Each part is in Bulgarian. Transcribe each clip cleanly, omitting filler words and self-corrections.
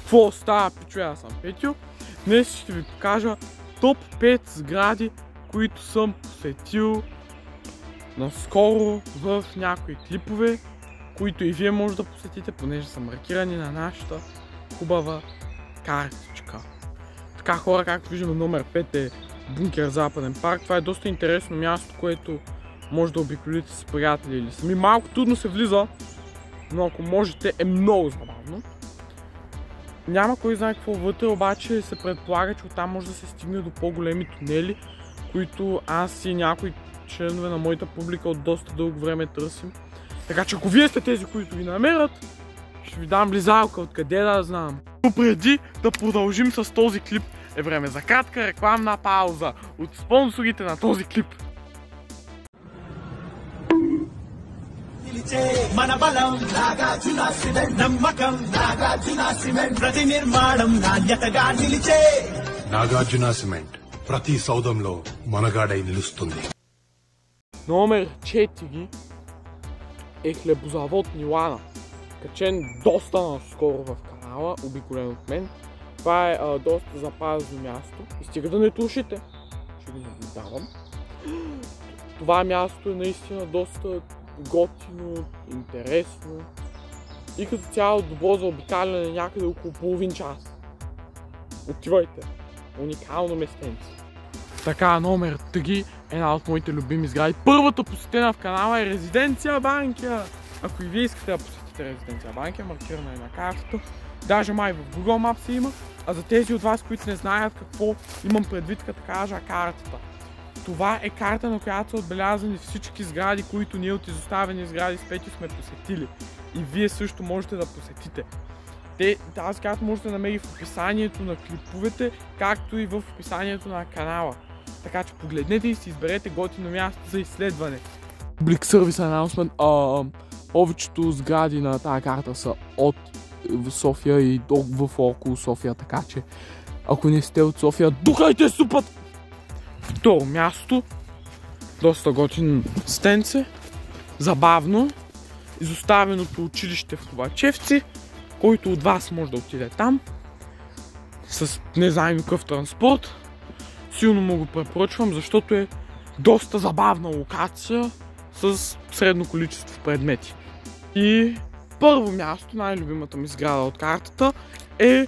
Какво става, пичо? Аз съм Петю. Днес ще ви покажа топ 5 сгради, които съм посетил наскоро в някои клипове, които и вие може да посетите, понеже са маркирани на нашата хубава картичка. Така, хора, както виждаме, номер 5 е Бункер Западен парк. Това е доста интересно място, което може да обиколите с приятели или сами. Малко трудно се влиза, но ако можете, е много забавно. Няма кой знае какво вътре, обаче се предполага, че оттам може да се стигне до по-големи тунели, които аз и някои членове на моята публика от доста дълго време търсим. Така че ако вие сте тези, които ви намерят, ще ви дам близалка, откъде да знам. Но преди да продължим с този клип, е време за кратка рекламна пауза от спонсорите на този клип. నాగార్జున సిమెంట్ ప్రతి సౌదంలో మనగాడై నిలుస్తుంది. Номер 4 е хлебозавод Милана. Качен доста наскоро в канала, обиколен от мен. Това е доста запазно място. И стига да не тушите. Ще го наблюдавам. Това място е наистина доста готино, интересно. И като цяло добро за обикаляне някъде около половин час. Отивайте. Уникално местенце. Така, номер 3, една от моите любими сгради. Първата посетена в канала е Резиденция Банкя. Ако и вие искате да посетите Резиденция Банкя, маркирана е на картата. Даже май в Google Maps има. А за тези от вас, които не знаят какво имам предвид, като кажа картата. Това е карта, на която са отбелязани всички сгради, които ние от изоставени сгради с Петю сме посетили. И вие също можете да посетите. Тази карта можете да намерите в описанието на клиповете, както и в описанието на канала. Така че погледнете и си изберете готино място за изследване. Public Service Announcement. Повечето сгради на тази карта са от София и в около София, така че ако не сте от София, духайте супът! Второ място, доста готин стенце, забавно, изоставеното училище в Ковачевци, който от вас може да отиде там, с не знам какъв транспорт. Силно му го препоръчвам, защото е доста забавна локация с средно количество предмети. И първо място, най-любимата ми сграда от картата, е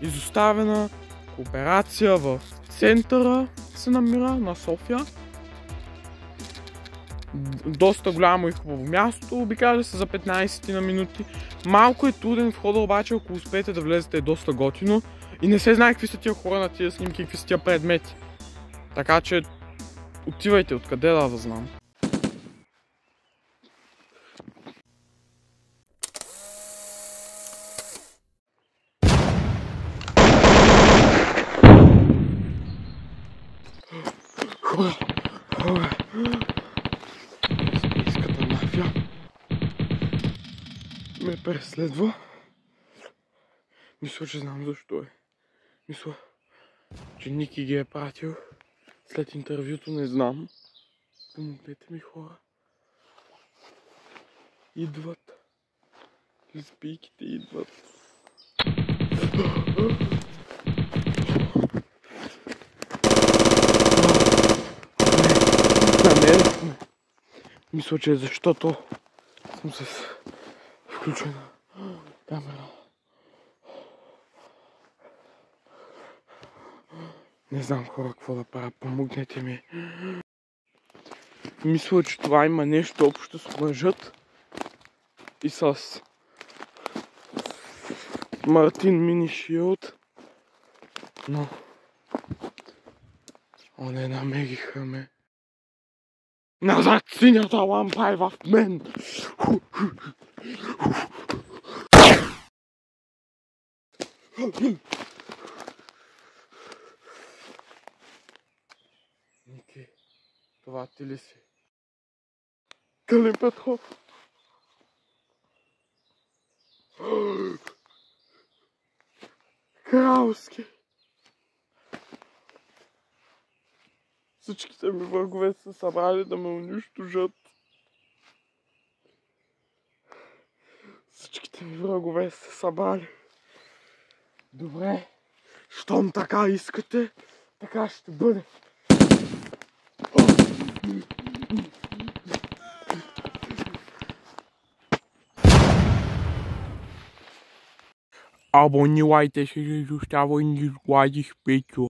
изоставена кооперация в центъра се намира на София. Доста голямо и хубаво място, обикаля се за 15 на минути. Малко е труден входа, обаче ако успеете да влезете е доста готино. И не се знае какви са тия хора на тия снимки, какви са тия предмети. Така че отивайте, откъде да знам. Спийската мафия ме преследва. Мисля, че знам защо е. Мисля, че Ники ги е пратил след интервюто, не знам. Помогнете ми, хора. Идват. Лесбийките идват. Намерихме. Мисля, че е защото съм с включена камера. Не знам, хора, какво да правя. Помогнете ми. Мисля, че това има нещо общо с мъжът и с Мартин Мини Шилд. Но не намериха ме. Назад синята лампа е в мен! Ники, това ти ли си? Калин Петров! Кралски! Всичките ми врагове са събрали да ме унищожат. Всичките ми врагове са събрали Добре, щом така искате, така ще бъде. Абонирайте се, защото става ни изгладих Петю.